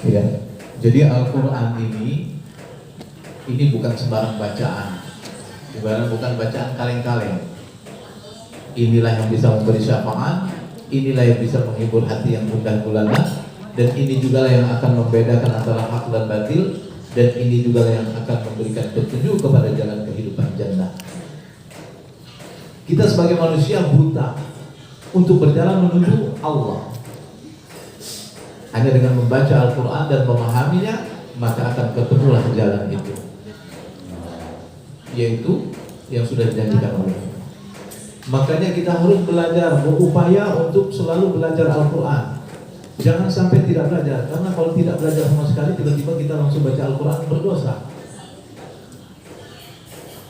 Ya. Jadi Al-Quran ini bukan sembarang bacaan, bukan bacaan kaleng-kaleng. Inilah yang bisa memberi syafaat, inilah yang bisa menghibur hati yang gundah gulana, dan ini juga yang akan membedakan antara hak dan batil, dan ini juga yang akan memberikan petunjuk kepada jalan kehidupan jannah. Kita sebagai manusia buta untuk berjalan menuju Allah. Hanya dengan membaca Al-Quran dan memahaminya, maka akan ketemulah jalan itu, yaitu yang sudah dijanjikan oleh Allah. Makanya kita harus belajar, berupaya untuk selalu belajar Al-Quran. Jangan sampai tidak belajar, karena kalau tidak belajar sama sekali, tiba-tiba kita langsung baca Al-Quran, berdosa.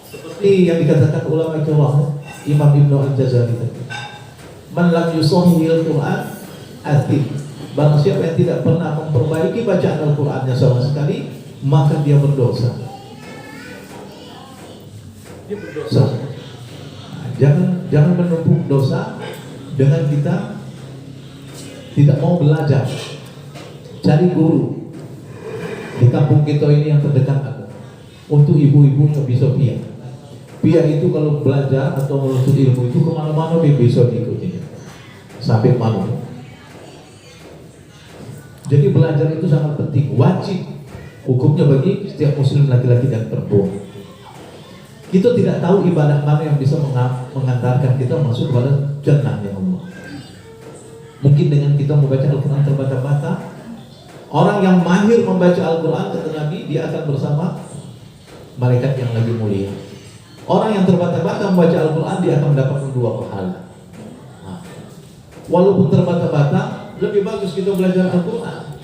Seperti yang dikatakan ulama kiram, Imam Ibnu Al-Jazari tadi, man lam yusahhihil Quran athim. Barang siapa yang tidak pernah memperbaiki bacaan Al-Qurannya sama sekali, maka dia berdosa. Dia berdosa. Jangan menumpuk dosa dengan kita tidak mau belajar. Cari guru. Di kampung kita ini yang terdekat ada. Untuk ibu-ibu yang bisa Pia. Pia itu kalau belajar atau menuntut ilmu itu kemana-mana dia bisa diikuti. Sampai malu. Jadi belajar itu sangat penting, wajib hukumnya bagi setiap muslim laki-laki dan perempuan. Kita tidak tahu ibadah mana yang bisa mengantarkan kita masuk kepada jannahnya Allah. Mungkin dengan kita membaca Al-Quran terbata-bata, orang yang mahir membaca Al-Quran kata Nabi, dia akan bersama malaikat yang lebih mulia. Orang yang terbata-bata membaca Al-Quran, dia akan mendapatkan 2 pahala. Nah, walaupun terbata-bata, lebih bagus kita belajar Al-Quran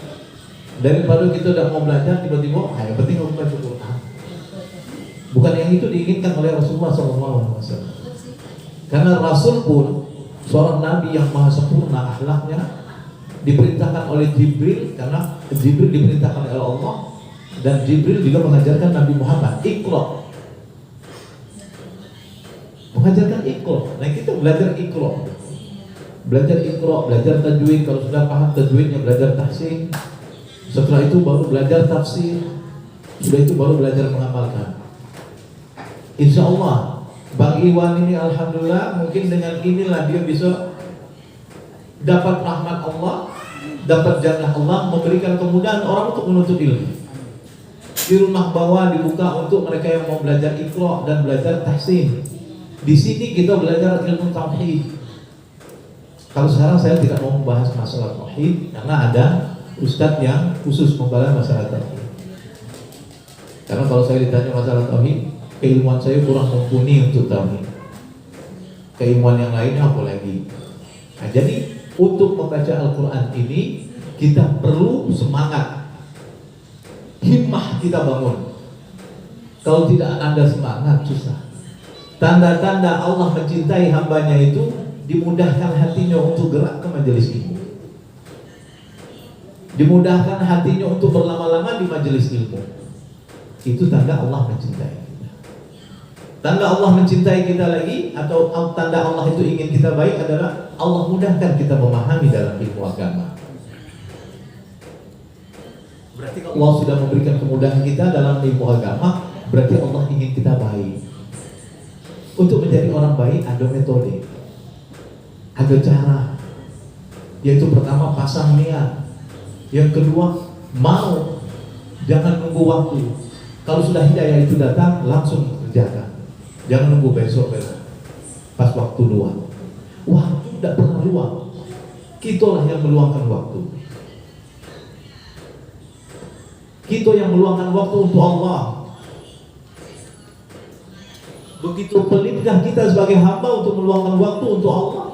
daripada kita udah mau belajar tiba-tiba yang penting aku baca Al-Quran. Bukan yang itu diinginkan oleh Rasulullah SAW. Karena Rasul pun seorang Nabi yang maha sempurna akhlaknya, diperintahkan oleh Jibril, karena Jibril diperintahkan oleh Allah, dan Jibril juga mengajarkan Nabi Muhammad Iqra, mengajarkan Iqra. Nah kita belajar Iqra, belajar tajwid. Kalau sudah paham tajwidnya, belajar tahsin. Setelah itu baru belajar tafsir. Sudah itu baru belajar mengamalkan. Insya Allah Bang Iwan ini alhamdulillah mungkin dengan inilah dia bisa dapat rahmat Allah, dapat jannah Allah, memberikan kemudahan orang untuk menuntut ilmu. Di rumah bawah dibuka untuk mereka yang mau belajar Iqra dan belajar tahsin. Di sini kita belajar ilmu tauhid. Kalau sekarang saya tidak mau membahas masalah tauhid karena ada ustadz yang khusus membahas masalah tauhid. Karena kalau saya ditanya masalah tauhid, keilmuan saya kurang mumpuni untuk tauhid. Keilmuan yang lainnya apa lagi? Nah, jadi untuk membaca Al-Quran ini kita perlu semangat, himmah kita bangun. Kalau tidak ada semangat susah. Tanda-tanda Allah mencintai hambanya itu dimudahkan hatinya untuk gerak ke majelis ilmu, dimudahkan hatinya untuk berlama-lama di majelis ilmu. Itu tanda Allah mencintai kita. Tanda Allah mencintai kita lagi, atau tanda Allah itu ingin kita baik adalah Allah mudahkan kita memahami dalam ilmu agama. Berarti kalau Allah sudah memberikan kemudahan kita dalam ilmu agama, berarti Allah ingin kita baik. Untuk menjadi orang baik ada metode, ada cara. Yaitu pertama pasang niat, yang kedua mau, jangan nunggu waktu. Kalau sudah hidayah itu datang langsung kerjakan. Jangan nunggu besok pas waktu luang. Waktu tidak pernah luang. Kitalah yang meluangkan waktu. Kita yang meluangkan waktu untuk Allah. Begitu pelitkah kita sebagai hamba untuk meluangkan waktu untuk Allah?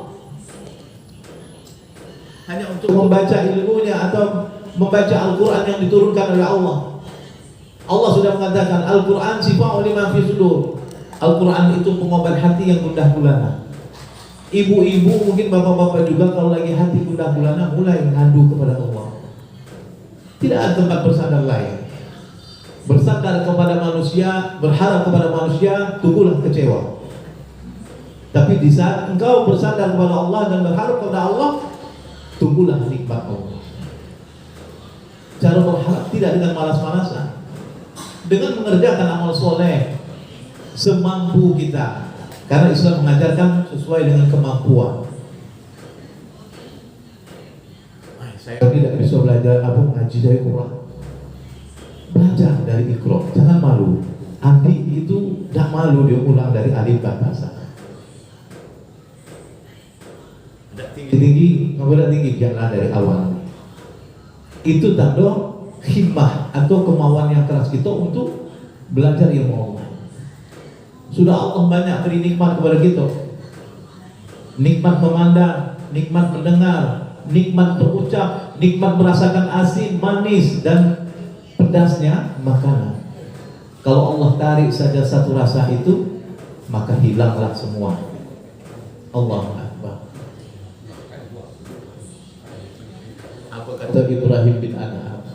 Hanya untuk membaca ilmunya atau membaca Al-Quran yang diturunkan oleh Allah. Allah sudah mengatakan Al-Quran sifa'u lima fi sudur. Al-Quran itu pengobat hati yang gundah gulana. Ibu-ibu mungkin bapak-bapak juga kalau lagi hati gundah gulana mulai ngadu kepada Allah. Tidak ada tempat bersandar lain. Bersandar kepada manusia, berharap kepada manusia, tunggulah kecewa. Tapi di saat engkau bersandar kepada Allah dan berharap kepada Allah, tunggulah nikmat Allah. Cara berharap tidak dengan malas-malasan, dengan mengerjakan amal soleh semampu kita, karena Islam mengajarkan sesuai dengan kemampuan. Saya tidak bisa belajar ngaji dari Quran, belajar dari Iqra, jangan malu. Andi itu tidak malu, dia ulang dari alif bahasa. Tinggi, nggak tinggi, janganlah dari awal. Itu tanda himmah atau kemauan yang keras kita untuk belajar ilmu Allah. Sudah Allah banyak beri nikmat kepada kita, nikmat memandang, nikmat mendengar, nikmat berucap, nikmat merasakan asin, manis, dan pedasnya makanan. Kalau Allah tarik saja satu rasa itu, maka hilanglah semua. Allahu Akbar. Apa kata Ibrahim bin Adham,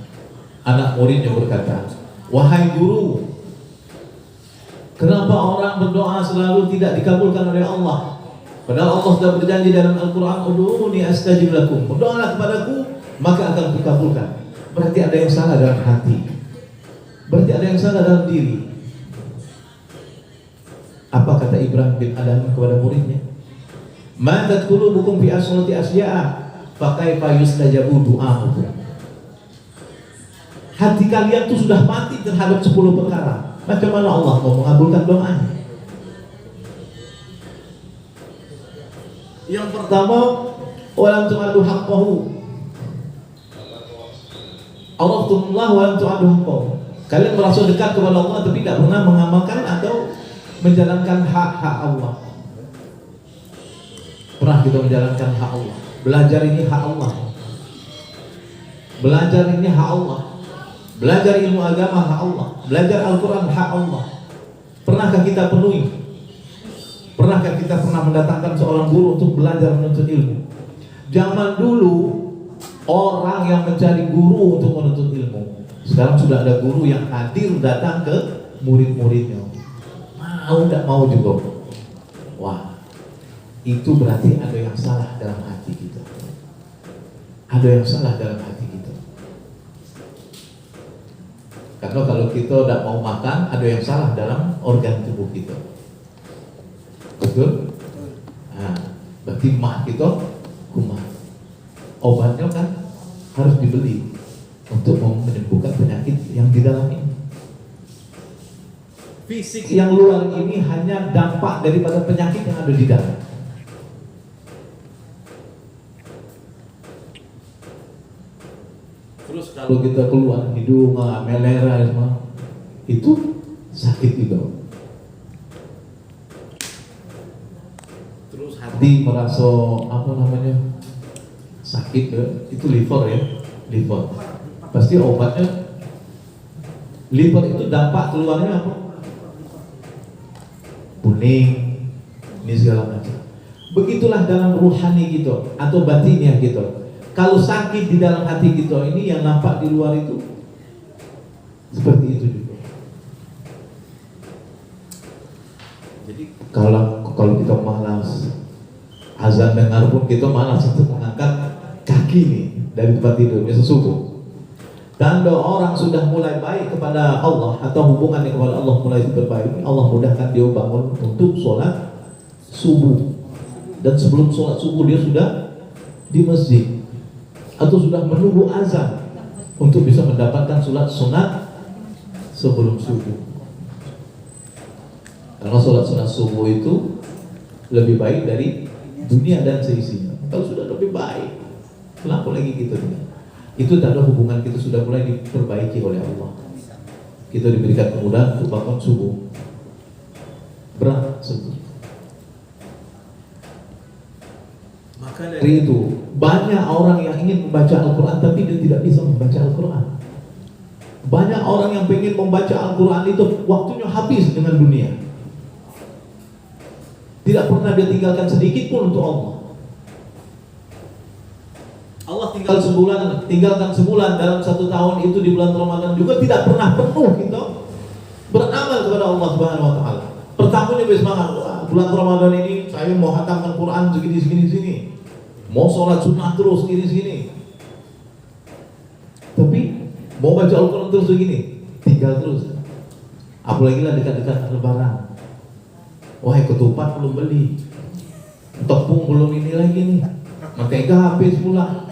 anak muridnya berkata, wahai guru, kenapa orang berdoa selalu tidak dikabulkan oleh Allah? Padahal Allah sudah berjanji dalam Al-Quran, ud'uuni astajib lakum, berdoalah kepadaku maka akan dikabulkan. Berarti ada yang salah dalam hati, berarti ada yang salah dalam diri. Apa kata Ibrahim bin Adham kepada muridnya? Ma tadkhulubukum fi asrati asya'a fa kaifa yustajabu du'a'ukum. Hati kalian tuh sudah mati terhadap 10 perkara, macam mana Allah mau mengabulkan doanya? Yang pertama, walam tu'adu haqqahu. Araftumullah walam tu'adu haqqahu. Kalian merasa dekat kepada Allah tapi tidak pernah mengamalkan atau menjalankan hak-hak Allah. Pernah kita menjalankan hak Allah? Belajar ini hak Allah. Belajar ini hak Allah. Belajar ilmu agama hak Allah. Belajar Al-Quran hak Allah. Pernahkah kita penuhi? Pernahkah kita pernah mendatangkan seorang guru untuk belajar menuntut ilmu? Zaman dulu orang yang mencari guru untuk menuntut ilmu. Sekarang sudah ada guru yang hadir datang ke murid-muridnya. Mau tidak mau juga. Wah, itu berarti ada yang salah dalam hati kita. Ada yang salah dalam hati kita. Karena kalau kita tidak mau makan, ada yang salah dalam organ tubuh kita. Betul? Nah, berarti mah kita kumat. Obatnya kan harus dibeli untuk menyembuhkan penyakit yang di dalam ini. Fisik yang luar ini hanya dampak daripada penyakit yang ada di dalam. Terus kalau kita keluar hidung, melera, itu sakit juga. Terus hati merasa sakit, itu liver ya, liver. Pasti obatnya liver itu dampak keluarnya apa? Kuning, ini segala macam. Begitulah dalam ruhani gitu atau batinnya gitu. Kalau sakit di dalam hati kita ini, yang nampak di luar itu seperti itu juga. Jadi kalau kita malas, azan dengar pun kita malas untuk mengangkat kaki nih dari tempat tidur, misal subuh. Tanda orang sudah mulai baik kepada Allah atau hubungannya kepada Allah mulai berbaik, Allah mudahkan dia bangun untuk sholat subuh. Dan sebelum sholat subuh dia sudah di masjid atau sudah menunggu azan untuk bisa mendapatkan sholat sunat sebelum subuh. Karena sholat subuh itu lebih baik dari dunia dan seisinya. Kalau sudah lebih baik, kenapa lagi kita tidak? Itu tanda hubungan kita sudah mulai diperbaiki oleh Allah. Kita diberikan kemudahan untuk bangun subuh. Berat subuh. Maka dari itu banyak orang yang ingin membaca Al-Quran tapi dia tidak bisa membaca Al-Quran. Banyak orang yang ingin membaca Al-Quran itu waktunya habis dengan dunia. Tidak pernah dia tinggalkan sedikit pun untuk Allah. Allah tinggalkan sebulan dalam 1 tahun itu di bulan Ramadan juga tidak pernah penuh kita beramal kepada Allah Subhanahu wa taala. Pertamanya bersemangat, bulan Ramadan ini saya mau khatamkan Quran segini. Mau sholat sunnah terus segini. Tapi Mau baca Al-Quran terus begini, tinggal terus. Apalagi lah dekat-dekat Lebaran. Wah, ketupat belum beli, tepung belum ini lagi nih, mentega habis pula,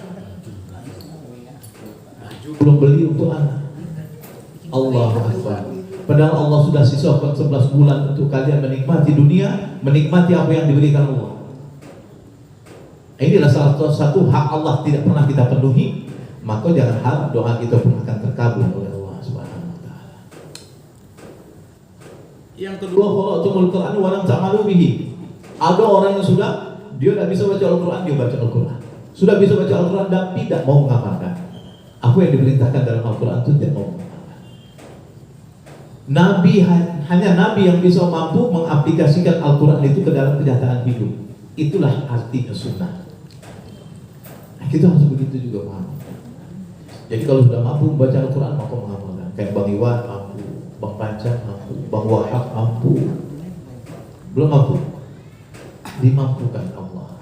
belum beli untuk anak. Allahu Akbar. Padahal Allah sudah sisahkan 11 bulan untuk kalian menikmati dunia, menikmati apa yang diberikan Allah. Inilah salah satu hak Allah tidak pernah kita penuhi, maka jangan harap doa kita pun akan terkabul oleh Allah Subhanahu wa taala. Yang kedua, qara'tumul Qur'an wa lam ta'malu bihi. Ada orang yang sudah dia tidak bisa baca Al-Qur'an, dia baca Al-Qur'an. Sudah bisa baca Al-Qur'an dan tidak mau mengamalkan. Apa yang diperintahkan dalam Al-Qur'an itu tidak mau mengamalkan. Nabi hanya Nabi yang bisa mampu mengaplikasikan Al-Qur'an itu ke dalam kenyataan hidup. Itulah artinya sunnah. Nah, kita harus begitu juga paham. Jadi kalau sudah mampu membaca Al-Quran maka mengamalkan. Kayak Bang Iwan mampu, Bang Panca mampu, Bang Wahab mampu. Belum mampu, dimampukan Allah.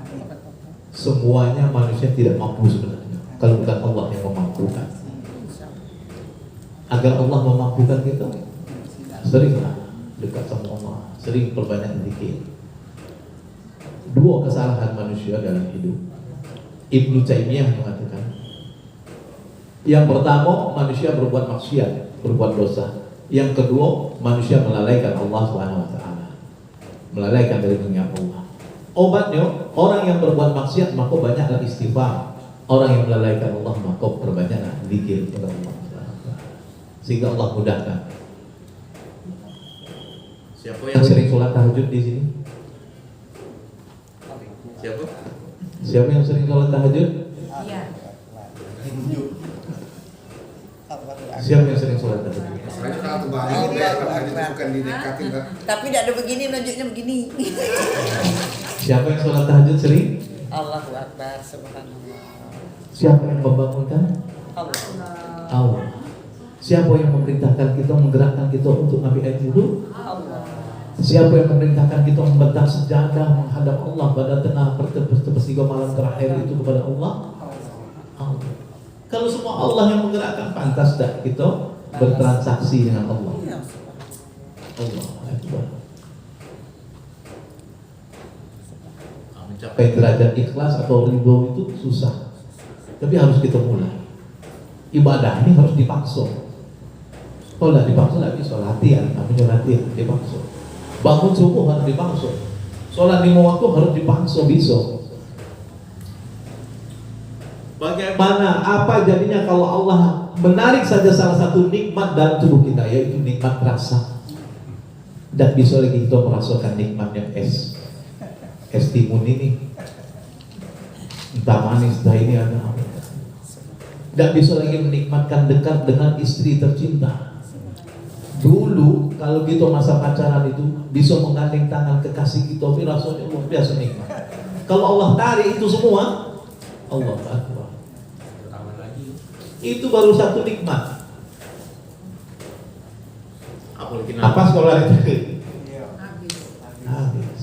Semuanya manusia tidak mampu sebenarnya kalau bukan Allah yang memampukan. Agar Allah memampukan kita, seringlah dekat sama Allah, sering perbanyak zikir. Dua kesalahan manusia dalam hidup. Ibnu Taimiyah mengatakan, yang pertama manusia berbuat maksiat, berbuat dosa. Yang kedua manusia melalaikan Allah Subhanahu wa taala, melalaikan dari mengingat Allah. Obatnya, orang yang berbuat maksiat maka banyaklah istighfar. Orang yang melalaikan Allah maka perbanyaklah zikir kepada Allah Subhanahu wa taala. Sehingga Allah mudahkan. Siapa yang sering sholat tahajud di sini? Siapa? Siapa yang sering sholat tahajud? Iya. Siapa yang sering sholat tahajud? Soalnya kalau kebalik itu bukan didekatin kan. Tapi tidak ada begini, nunjuknya begini. Siapa yang sholat tahajud sering? Allahu Akbar, subhanallah. Siapa yang membangunkan? Allah. Allah. Siapa yang memerintahkan kita, menggerakkan kita untuk ngambil air wudhu? Allah. Siapa yang memerintahkan kita membentang sejadah menghadap Allah pada tengah sepertiga malam terakhir itu kepada Allah? Allah. Kalau semua Allah yang menggerakkan, pantas tak kita bertransaksi dengan Allah? Allah Akbar. Mencapai derajat ikhlas atau ridho itu susah, tapi harus kita mulai. Ibadah ini harus dipaksa. Kalau tidak dipaksa tidak bisa. Latihan, namanya latihan, dipaksa. Bangun subuh harus dipaksa. Sholat 5 waktu harus dipaksa, bisa. Bagaimana, apa jadinya kalau Allah menarik saja salah satu nikmat dalam tubuh kita, yaitu nikmat rasa. Dan bisa lagi kita merasakan nikmatnya es timun ini, entah manis, entah ini ada apa. Dan bisa lagi menikmatkan dekat dengan istri tercinta. Dulu kalau kita masa pacaran itu bisa menggandeng tangan kekasih kita, tapi rasanya luar biasa nikmat. Kalau Allah tarik itu semua, Allah Akbar. Itu baru satu nikmat. Apa sekolah itu? Habis.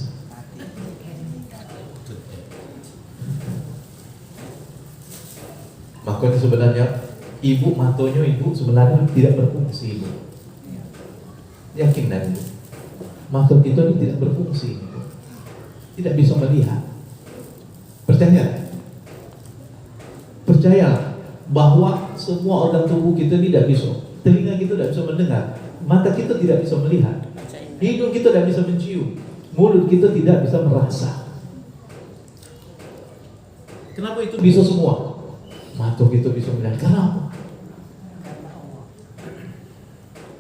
Makanya sebenarnya ibu matonya ibu sebenarnya tidak berfungsi ibu. Yakin dan ibu. Mata kita ini tidak berfungsi ibu. Tidak bisa melihat. Percaya? Percayalah bahwa semua organ tubuh kita tidak bisa. Telinga kita tidak bisa mendengar, mata kita tidak bisa melihat, hidung kita tidak bisa mencium, mulut kita tidak bisa merasa. Kenapa itu bisa semua? Mata kita bisa melihat karena apa?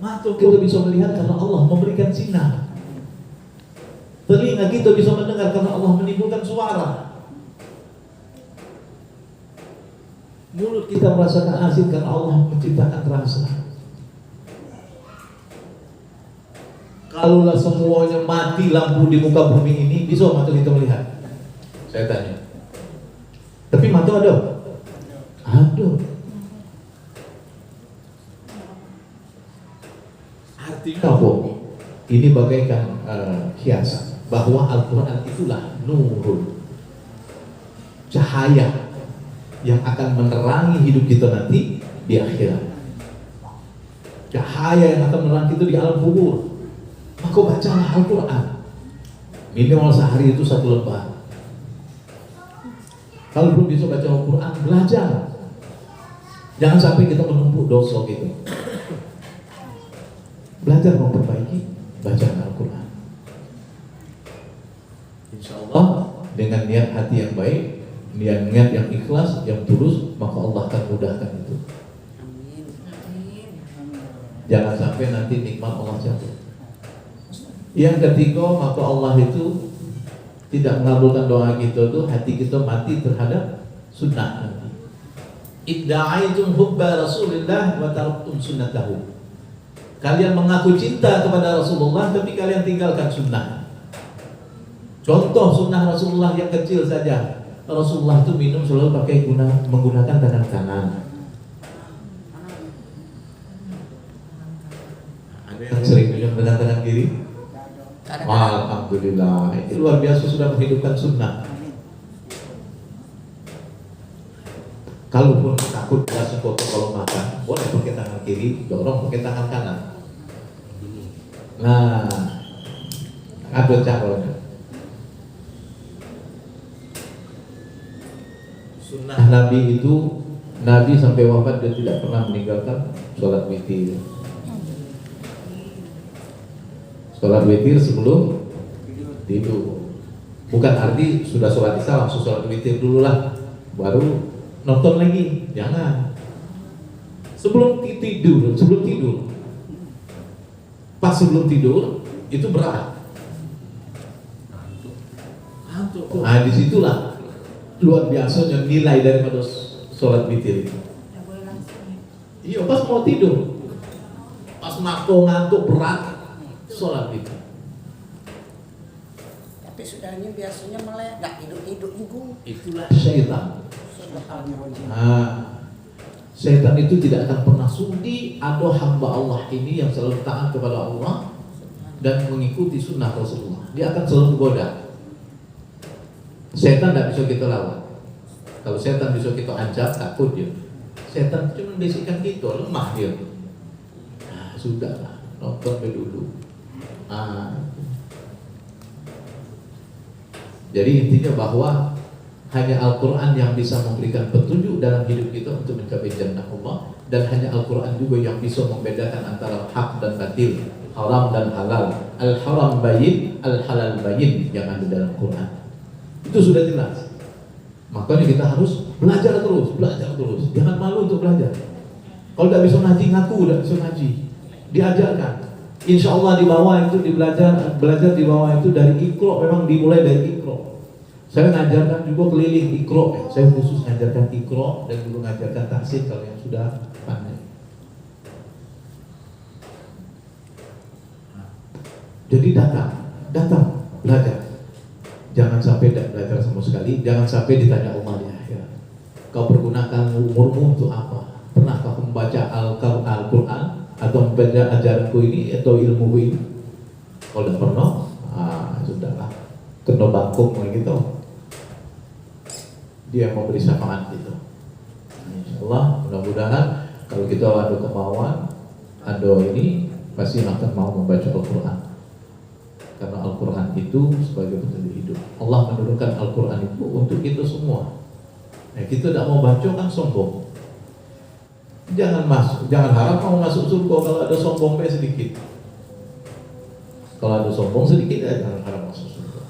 Mata kita bisa melihat karena Allah memberikan sinar. Telinga kita bisa mendengar karena Allah menimbulkan suara. Mulut kita merasakan asing karena Allah menciptakan rasa. Kalaulah semuanya mati lampu di muka bumi ini, bisa mata kita melihat? Saya tanya. Tapi mata ada? Ada. Artinya apa? Ini bagaikan hiasan bahwa Al-Quran itulah nurun, cahaya yang akan menerangi hidup kita nanti di akhirat. cahaya yang akan menerang kita di alam kubur. Maka bacalah Al-Quran. Minimal sehari itu 1 lembar. Kalau belum bisa baca Al-Quran, belajar. Jangan sampai kita menumpuk dosa gitu. Belajar memperbaiki bacaan Al-Quran. Insya Allah dengan niat hati yang baik, niat yang ikhlas, yang tulus, maka Allah akan mudahkan itu. Amin. Jangan sampai nanti nikmat Allah jatuh. Yang ketiga, maka Allah itu tidak mengabulkan doa kita tuh, hati kita mati terhadap sunnah Nabi. Idda'aitum hubba Rasulillah wa taraktum sunnatahu. Kalian mengaku cinta kepada Rasulullah tapi kalian tinggalkan sunnah. Contoh sunnah Rasulullah yang kecil saja. Rasulullah itu minum selalu menggunakan tangan kanan. Ada yang sering minum dengan tangan kiri? Alhamdulillah, itu luar biasa sudah menghidupkan sunnah. Kalaupun takut rasa kotor kalau makan, boleh pakai tangan kiri, dorong pakai tangan kanan. Nah, ada caranya. Sunnah Nabi itu, Nabi sampai wafat dia tidak pernah meninggalkan sholat witir. Sholat witir sebelum tidur. Bukan arti sudah sholat isya langsung sholat witir dulu lah, baru nonton lagi. Jangan. Sebelum tidur. Pas sebelum tidur itu berat. Nah disitulah luar biasanya nilai daripada sholat witir itu. Iya, pas mau tidur, pas ngantuk berat, sholat itu. Tapi sudahnya biasanya malah nggak tidur juga. Itulah syaitan. Nah, syaitan itu tidak akan pernah sudi ada hamba Allah ini yang selalu taat kepada Allah dan mengikuti sunnah Rasulullah. Dia akan selalu menggoda. Syaitan tidak bisa kita lawan. Kalau syaitan bisa kita ancam, takut dia. Syaitan cuma bisikkan kita, lemah dia. Nah, sudahlah, nonton dulu. Jadi intinya bahwa hanya Al-Quran yang bisa memberikan petunjuk dalam hidup kita untuk mencapai jannah Allah, dan hanya Al-Quran juga yang bisa membedakan antara hak dan batil, haram dan halal, al-haram bayin, al-halal bayin yang ada dalam Quran. Itu sudah jelas. Makanya kita harus belajar terus, jangan malu untuk belajar. Kalau tidak bisa ngaji, ngaku tidak bisa ngaji, diajarkan. Insya Allah di bawah itu belajar di bawah itu dari Iqra, memang dimulai dari Iqra. Saya ngajarkan juga keliling Iqra, saya khusus ngajarkan Iqra dan juga ngajarkan tahsin kalau yang sudah pandai. Jadi datang belajar. Jangan sampai tidak belajar sama sekali, jangan sampai ditanya Allah di akhirat. Kau pergunakan umurmu untuk apa? Pernahkah membaca Al-Quran atau membaca ajaranku ini atau ilmu ini? Kalau tidak pernah, sudahlah, kena bangkuk gitu. Dia memberi syafaat gitu. Insyaallah, mudah-mudahan kalau kita ada kemauan, ada ini, pasti akan mau membaca Al-Quran. Karena Al-Quran itu sebagai petunjuk hidup. Allah menurunkan Al-Quran itu untuk kita semua. Nah, kita tidak mau baca kan sombong. Jangan harap mau masuk surga kalau ada sombong sedikit. Kalau ada sombong sedikit, jangan harap masuk surga.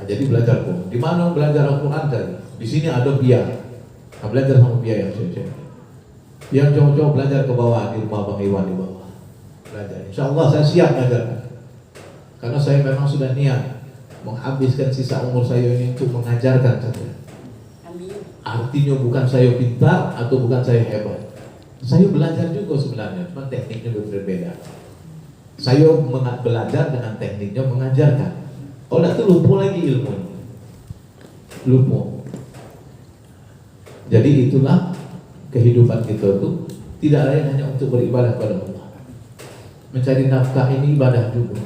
Nah, jadi belajar kok. Di mana belajar Al-Quran tadi? Di sini ada biar. Nah, belajar sama biar yang cewek. Yang cowok-cowok belajar ke bawah di rumah Bang Iwan di bawah. Belajar. Insya Allah saya siap belajar. Karena saya memang sudah niat menghabiskan sisa umur saya ini untuk mengajarkan saja. Artinya bukan saya pintar atau bukan saya hebat. Saya belajar juga sebenarnya, cuma tekniknya berbeda. Saya belajar dengan tekniknya mengajarkan. Kalau itu lupa lagi ilmunya. Lupa. Jadi itulah kehidupan kita itu tidak lain hanya untuk beribadah kepada Allah. Mencari nafkah ini ibadah juga.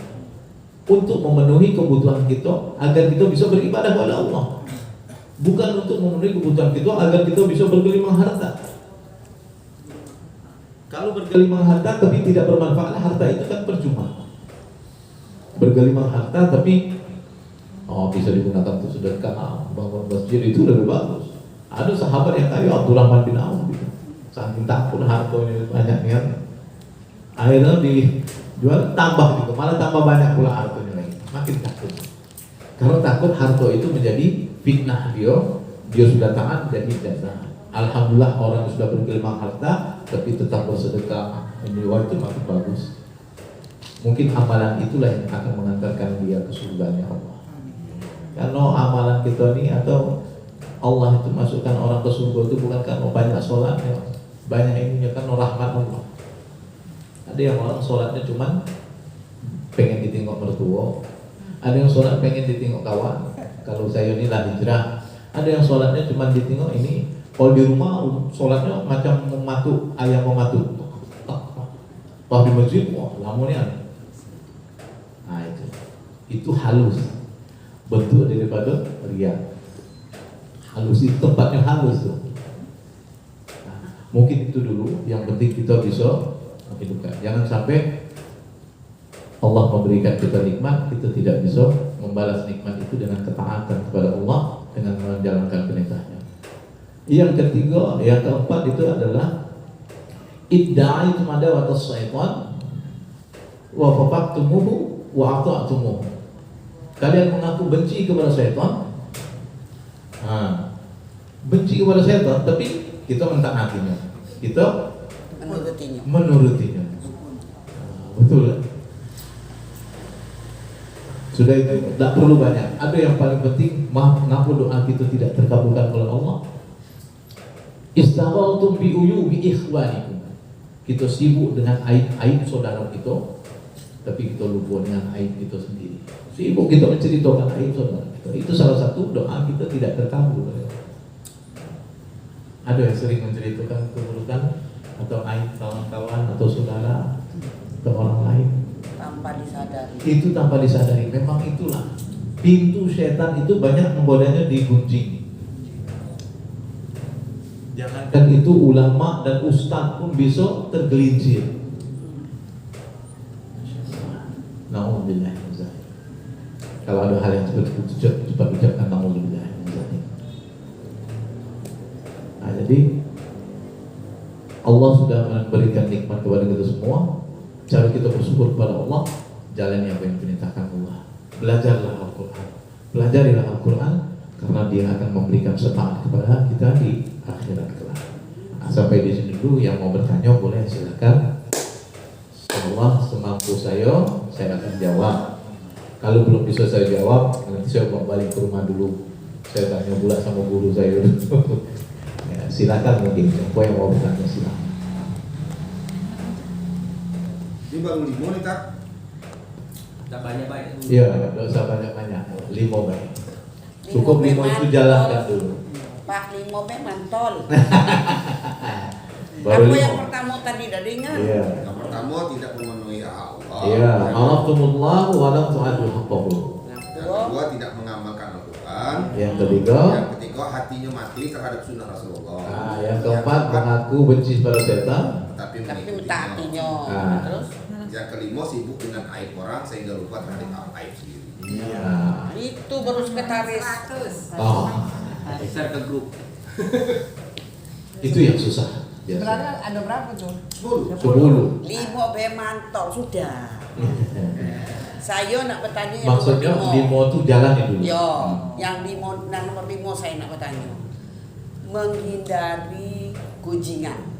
Untuk memenuhi kebutuhan kita agar kita bisa beribadah kepada Allah, bukan untuk memenuhi kebutuhan kita agar kita bisa bergelimang harta. Kalau bergelimang harta tapi tidak bermanfaat, harta itu kan percuma. Bergelimang harta tapi bisa digunakan untuk sedekah, bangun masjid, itu lebih bagus. Ada sahabat yang kaya, Abdurrahman bin Auf gitu. Saking takut hartanya banyaknya, akhirnya dijual tambah gitu, malah tambah banyak pula hartanya lagi. Makin takut. Kalau takut harta itu menjadi fitnah dia sudah taat jadi tidak taat. Alhamdulillah orang yang sudah bergelimang harta tapi tetap bersedekah, itu makin bagus. Mungkin amalan itulah yang akan mengantarkan dia ke surganya Allah. Kalau amalan kita ini atau Allah itu masukkan orang ke surga itu bukan karena banyak sholatnya, banyak ininya, karena rahmat Allah. Ada yang orang sholatnya cuman pengen ditengok mertua, ada yang sholat pengen ditengok kawan. Kalau saya ini lah hijrah, ada yang sholatnya cuman ditengok ini. Kalau di rumah sholatnya macam mematuk ayam mematuk. Kalau di masjid, wah lamunnya. Nah itu halus. Bentuk daripada riya. Halus itu tempatnya halus tuh. Nah, mungkin itu dulu yang penting kita bisa menghidupkan. Jangan sampai Allah memberikan kita nikmat, kita tidak bisa membalas nikmat itu dengan ketaatan kepada Allah, dengan menjalankan perintahnya. Yang ketiga, yang keempat itu adalah idda'aitum adawatas syaitan wa faqaktumuhu wa ata'tumuhu. Kalian mengaku benci kepada syaitan, benci kepada syaitan, tapi kita mentaatinya, kita menurutinya. Betul kan? Sudah itu, tidak perlu banyak. Ada yang paling penting, maaf kenapa doa kita tidak terkabulkan oleh Allah? Istaghaltum bi uyubi ikhwanikum. Kita sibuk dengan aib saudara kita, tapi kita lupa dengan aib kita sendiri. Sibuk kita menceritakan aib saudara kita. Itu salah satu doa kita tidak terkabul. Ada yang sering menceritakan keburukan atau aib kawan-kawan atau saudara atau orang lain tanpa disadari. Itu tanpa disadari. Memang itulah pintu setan itu banyak menggodanya di gunjing. Jangankan itu ulama dan ustadz pun bisa tergelincir. Nauzubillah. Kalau ada hal yang seperti itu cepat ucapkan nauzubillah. Nah, jadi Allah sudah memberikan nikmat kepada kita semua. Cara kita bersyukur kepada Allah, jalan yang diperintahkan Allah. Belajarlah Al-Quran, pelajarilah Al-Quran, karena dia akan memberikan syafaat kepada kita di akhirat kelak. Nah, sampai di sini dulu. Yang mau bertanya boleh silakan. Allah semampu saya akan jawab. Kalau belum bisa saya jawab, nanti saya balik ke rumah dulu. Saya tanya pula sama guru saya dulu. Ya, silakan mungkin. Siapa yang mau bertanya silakan. Ini baru 5 nih tak? Tak banyak-banyak. Iya, nggak usah banyak-banyak. 5 baik. Cukup 5 itu jalankan dulu. Pak 5 mantol. Baru Apa yang 5. pertama tadi dah dengar? Iya. Yang pertama tidak memenuhi Allah. Iya. Alhamdulillah wa lam tu'addu haqqahu. Yang kedua tidak mengamalkan Al-Quran. Yang ketiga, hatinya mati terhadap sunnah Rasulullah. nah, yang keempat mengaku benci pada setan. Tapi Tapi mengikutinya. mentaatinya. Ah. Terus Yang kelima sibuk dengan aib orang sehingga lupa terhadap aib sendiri. Iya. itu baru sekretaris. Oh, Share ke grup. itu yang susah. Berarti Biasa. ada berapa tuh? 10. 5 mantol sudah. Saya nak bertanya yang Maksudnya nomor 5 itu jalani dulu. Yo, yang nomor 5 saya nak bertanya. Menghindari gunjingan.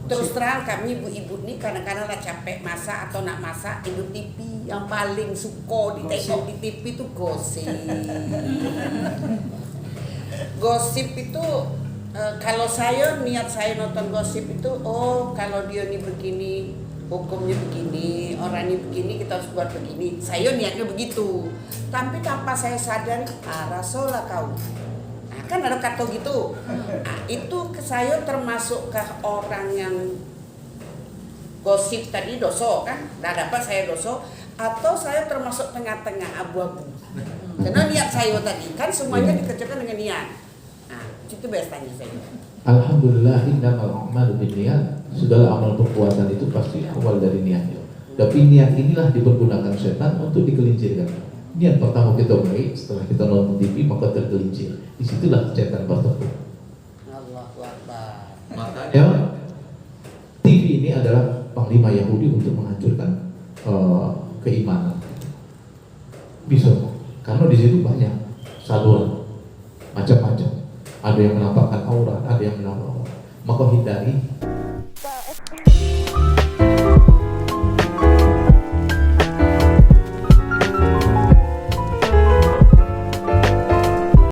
Terus terang kami ibu-ibu nih kadang-kadang lah capek masak atau nak masak hidup TV yang paling suka ditengok di TV itu gosip. Gosip itu kalau niat saya nonton gosip itu, oh kalau dia nih begini, hukumnya begini, orang ini begini, kita harus buat begini. Saya niatnya begitu. Tapi tanpa saya sadar, rasolah kau. Nah, kan ada kata gitu. Nah, itu saya termasuk ke orang yang gosip tadi dosa kan? Nah, dapat saya dosa atau saya termasuk tengah-tengah abu-abu. Karena niat saya tadi kan semuanya dikerjakan dengan niat. Nah, Situ biasa tanya saya. Alhamdulillah innamal a'malu binniyat. Segala amal perbuatan itu pasti awal dari niat. Tapi niat inilah dipergunakan setan untuk digelincirkan. Niat pertama kita baik, setelah kita nonton TV maka tergelincir. Disitulah setan bertemu. Allahu Akbar. Ya, TV ini adalah panglima Yahudi untuk menghancurkan keimanan. Bisa, karena di situ banyak saluran macam-macam. Ada yang menampakkan aurat, ada yang menampakkan. Maka hindari